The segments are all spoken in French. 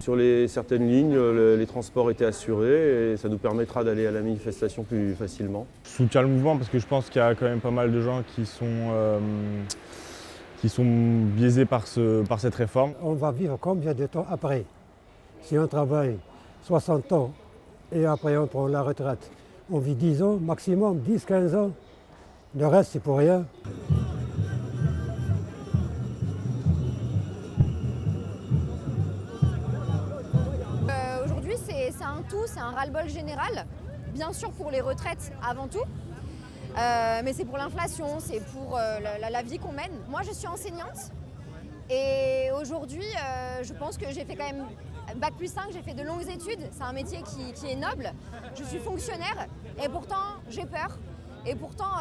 Sur certaines lignes, les transports étaient assurés et ça nous permettra d'aller à la manifestation plus facilement. Je soutiens le mouvement parce que je pense qu'il y a quand même pas mal de gens qui sont biaisés par cette réforme. On va vivre combien de temps après? Si on travaille 60 ans et après on prend la retraite, on vit 10 ans, maximum 10-15 ans. Le reste, c'est pour rien. Aujourd'hui, c'est un tout, c'est un ras-le-bol général. Bien sûr pour les retraites avant tout, mais c'est pour l'inflation, c'est pour la vie qu'on mène. Moi, je suis enseignante et aujourd'hui, je pense que j'ai fait quand même Bac plus 5, j'ai fait de longues études. C'est un métier qui est noble. Je suis fonctionnaire et pourtant, j'ai peur. Et pourtant,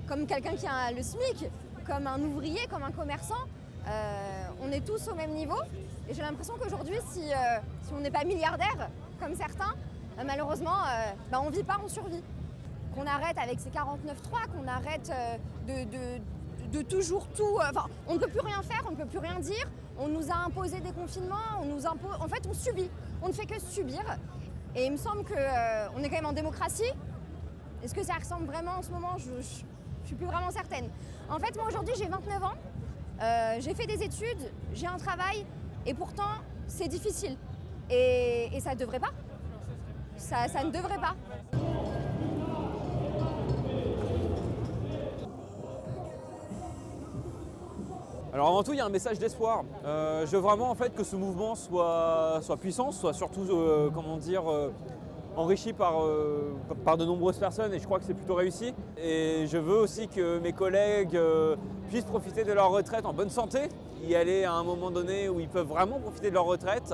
comme quelqu'un qui a le SMIC, comme un ouvrier, comme un commerçant, on est tous au même niveau. Et j'ai l'impression qu'aujourd'hui, si on n'est pas milliardaire, comme certains, malheureusement, on ne vit pas, on survit. Qu'on arrête avec ces 49.3, qu'on arrête de toujours tout... on ne peut plus rien faire, on ne peut plus rien dire. On nous a imposé des confinements, en fait, on subit. On ne fait que subir. Et il me semble qu'on est quand même en démocratie. Est-ce que ça ressemble vraiment en ce moment? Je ne suis plus vraiment certaine. En fait, moi aujourd'hui, j'ai 29 ans. J'ai fait des études, j'ai un travail. Et pourtant, c'est difficile. Et ça ne devrait pas. Ça ne devrait pas. Alors avant tout, il y a un message d'espoir. Je veux vraiment en fait que ce mouvement soit puissant, soit surtout enrichi par de nombreuses personnes et je crois que c'est plutôt réussi. Et je veux aussi que mes collègues puissent profiter de leur retraite en bonne santé, y aller à un moment donné où ils peuvent vraiment profiter de leur retraite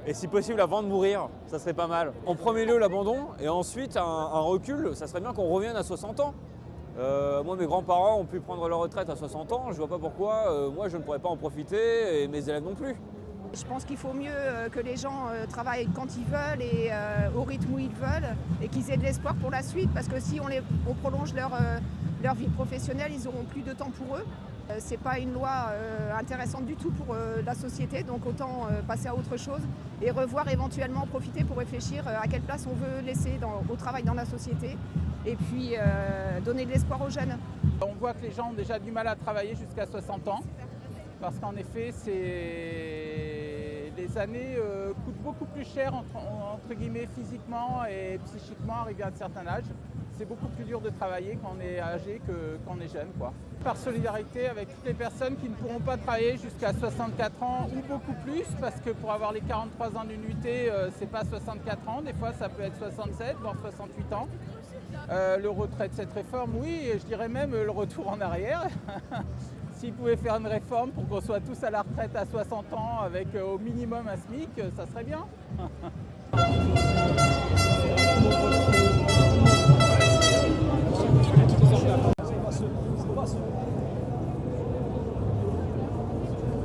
et si possible avant de mourir, ça serait pas mal. En premier lieu l'abandon et ensuite un recul, ça serait bien qu'on revienne à 60 ans. Moi, mes grands-parents ont pu prendre leur retraite à 60 ans, je vois pas pourquoi moi je ne pourrais pas en profiter et mes élèves non plus. Je pense qu'il faut mieux que les gens travaillent quand ils veulent et au rythme où ils veulent et qu'ils aient de l'espoir pour la suite parce que si on prolonge leur vie professionnelle, ils auront plus de temps pour eux. C'est pas une loi intéressante du tout pour la société, donc autant passer à autre chose et revoir éventuellement profiter pour réfléchir à quelle place on veut laisser au travail dans la société et puis donner de l'espoir aux jeunes. On voit que les gens ont déjà du mal à travailler jusqu'à 60 ans parce qu'en effet, les années coûtent beaucoup plus cher entre guillemets physiquement et psychiquement arrivé à un certain âge. C'est beaucoup plus dur de travailler quand on est âgé que quand on est jeune, quoi. Par solidarité avec toutes les personnes qui ne pourront pas travailler jusqu'à 64 ans ou beaucoup plus, parce que pour avoir les 43 ans d'unité, c'est pas 64 ans, des fois ça peut être 67, voire 68 ans. Le retrait de cette réforme, oui, et je dirais même le retour en arrière. S'ils pouvaient faire une réforme pour qu'on soit tous à la retraite à 60 ans avec au minimum un SMIC, ça serait bien.